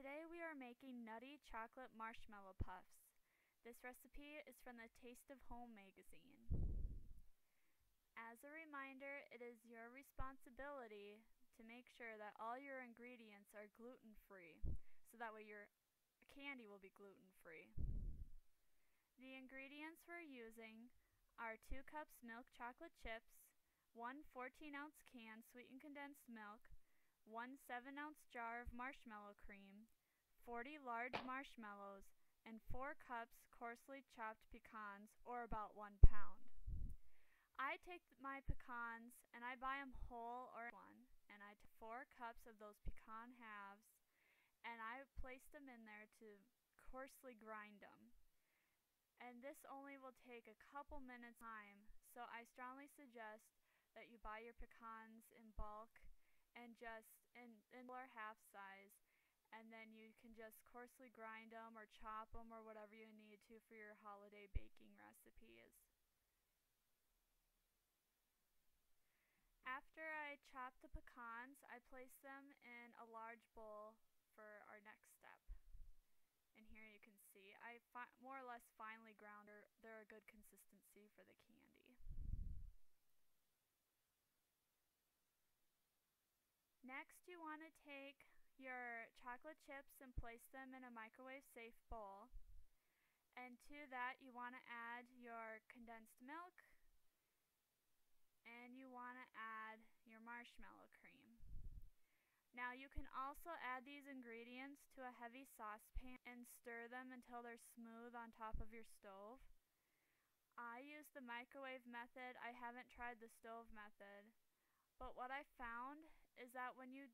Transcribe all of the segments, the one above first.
Today we are making Nutty chocolate marshmallow puffs. This recipe is from the Taste of Home magazine. As a reminder, it is your responsibility to make sure that all your ingredients are gluten-free, so that way your candy will be gluten-free. The ingredients we're using are 2 cups milk chocolate chips, 1 14-ounce can sweetened condensed milk, 1 7-ounce jar of marshmallow cream, 40 large marshmallows, and 4 cups coarsely chopped pecans, or about 1 pound. I take my pecans and I buy them whole or one, and I take 4 cups of those pecan halves and I place them in there to coarsely grind them. And this only will take a couple minutes time, so I strongly suggest that you buy your pecans in bulk and just in half size, and then you can just coarsely grind them or chop them or whatever you need to for your holiday baking recipes. After I chop the pecans, I place them in a large bowl for our next step. And here you can see I more or less finely ground. They're a good consistency for the candy. Next, you want to take your chocolate chips and place them in a microwave safe bowl. And to that you want to add your condensed milk, and you want to add your marshmallow cream. Now you can also add these ingredients to a heavy saucepan and stir them until they're smooth on top of your stove. I use the microwave method. I haven't tried the stove method. But what I found is that when you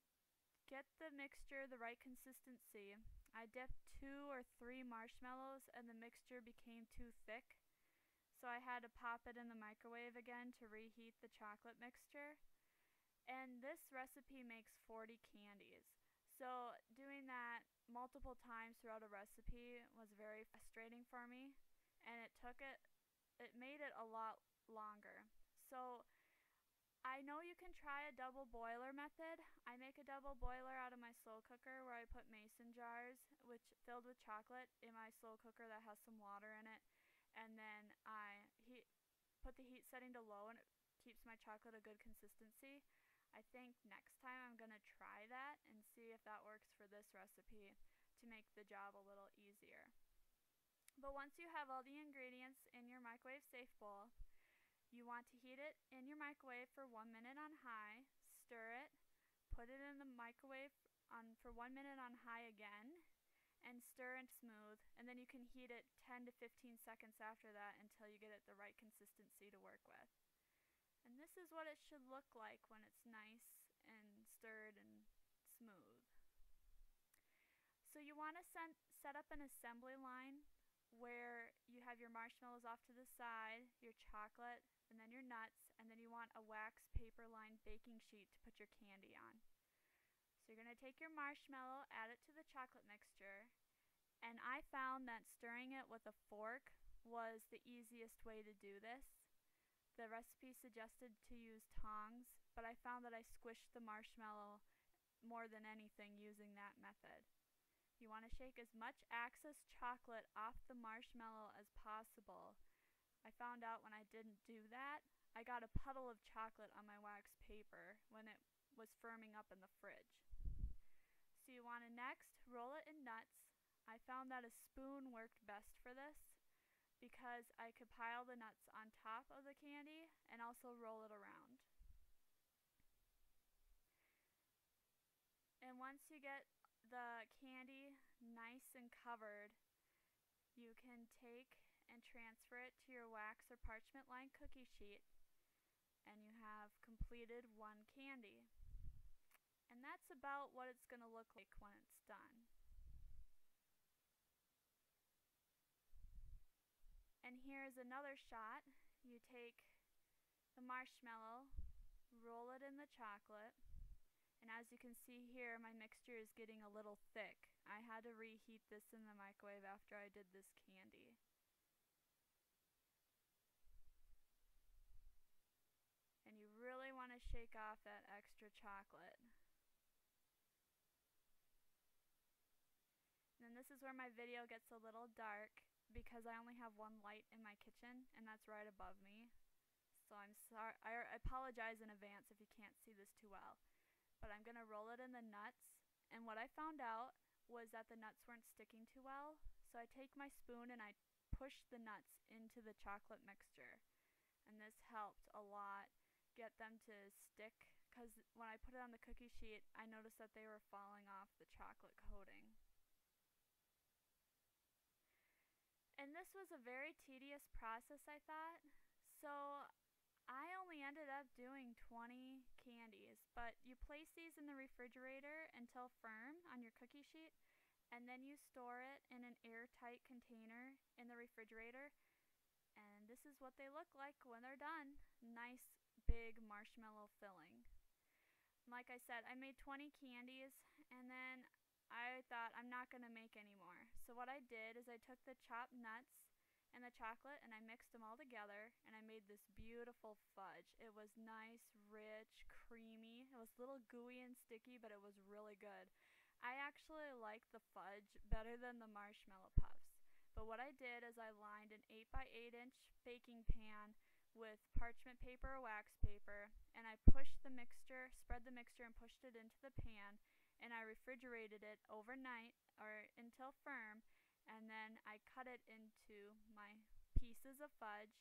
get the mixture the right consistency, I dipped 2 or 3 marshmallows and the mixture became too thick. So I had to pop it in the microwave again to reheat the chocolate mixture. And this recipe makes 40 candies. So doing that multiple times throughout a recipe was very frustrating for me, and it made it a lot longer. So I know you can try a double boiler method. I make a double boiler out of my slow cooker where I put mason jars filled with chocolate in my slow cooker that has some water in it, and then I put the heat setting to low, and it keeps my chocolate a good consistency. I think next time I'm going to try that and see if that works for this recipe to make the job a little easier. But once you have all the ingredients in your microwave safe bowl, you want to heat it in your microwave for 1 minute on high, stir it, put it in the microwave for 1 minute on high again, and stir and smooth, and then you can heat it 10 to 15 seconds after that until you get it the right consistency to work with. And this is what it should look like when it's nice and stirred and smooth. So you want to set up an assembly line where you have your marshmallows off to the side, your chocolate, and then your nuts, and then you want a wax paper lined baking sheet to put your candy on. So you're going to take your marshmallow, add it to the chocolate mixture, and I found that stirring it with a fork was the easiest way to do this. The recipe suggested to use tongs, but I found that I squished the marshmallow more than anything using that method. You want to shake as much excess chocolate off the marshmallow as possible. I found out when I didn't do that, I got a puddle of chocolate on my wax paper when it was firming up in the fridge. So you want to next roll it in nuts. I found that a spoon worked best for this, because I could pile the nuts on top of the candy and also roll it around. And once you get the candy nice and covered, you can take and transfer it to your wax or parchment lined cookie sheet, and you have completed 1 candy. And that's about what it's going to look like when it's done. And here's another shot. You take the marshmallow, roll it in the chocolate, and as you can see here, my mixture is getting a little thick. I had to reheat this in the microwave after I did this candy. And you really want to shake off that extra chocolate. this is where my video gets a little dark because I only have one light in my kitchen, and that's right above me. So I'm sorry. I apologize in advance if you can't see this too well. But I'm going to roll it in the nuts, and what I found out was that the nuts weren't sticking too well. So I take my spoon and I push the nuts into the chocolate mixture, and this helped a lot get them to stick, because when I put it on the cookie sheet, I noticed that they were falling off the chocolate coating. And this was a very tedious process, I thought. So I only ended up doing 20 candies, but you place these in the refrigerator until firm on your cookie sheet, and then you store it in an airtight container in the refrigerator. And this is what they look like when they're done. Nice big marshmallow filling. Like I said, I made 20 candies, and then I thought I'm not going to make any more. So what I did is I took the chopped nuts and the chocolate and I mixed them all together, and I made this beautiful fudge. It was nice, rich, creamy. It was a little gooey and sticky, but it was really good. I actually like the fudge better than the marshmallow puffs. But what I did is I lined an 8x8 inch baking pan with parchment paper or wax paper, and I pushed the mixture, spread the mixture and pushed it into the pan, and I refrigerated it overnight or until firm, and then I cut it into my pieces of fudge,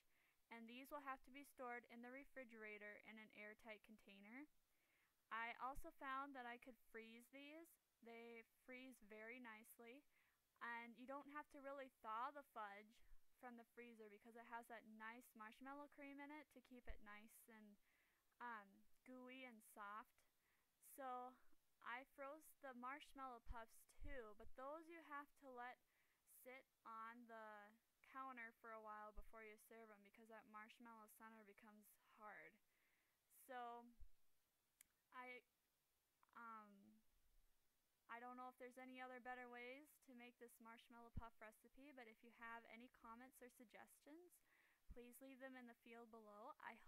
and these will have to be stored in the refrigerator in an airtight container. I also found that I could freeze these. They freeze very nicely, and you don't have to really thaw the fudge from the freezer because it has that nice marshmallow cream in it to keep it nice and gooey and soft. So I froze the marshmallow puffs too, but those you have to let sit on the counter for a while before you serve them because that marshmallow center becomes hard. So I um I don't know if there's any other better ways to make this marshmallow puff recipe, but if you have any comments or suggestions, please leave them in the field below. I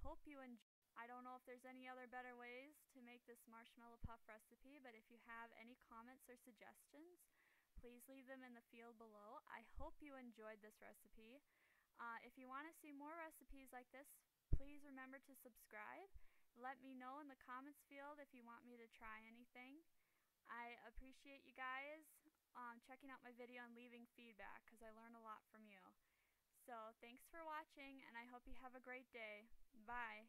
don't know if there's any other better ways to make this marshmallow puff recipe, but if you have any comments or suggestions, please leave them in the field below. I hope you enjoyed this recipe. If you want to see more recipes like this, please remember to subscribe. Let me know in the comments field if you want me to try anything. I appreciate you guys checking out my video and leaving feedback because I learn a lot from you. So thanks for watching, and I hope you have a great day. Bye.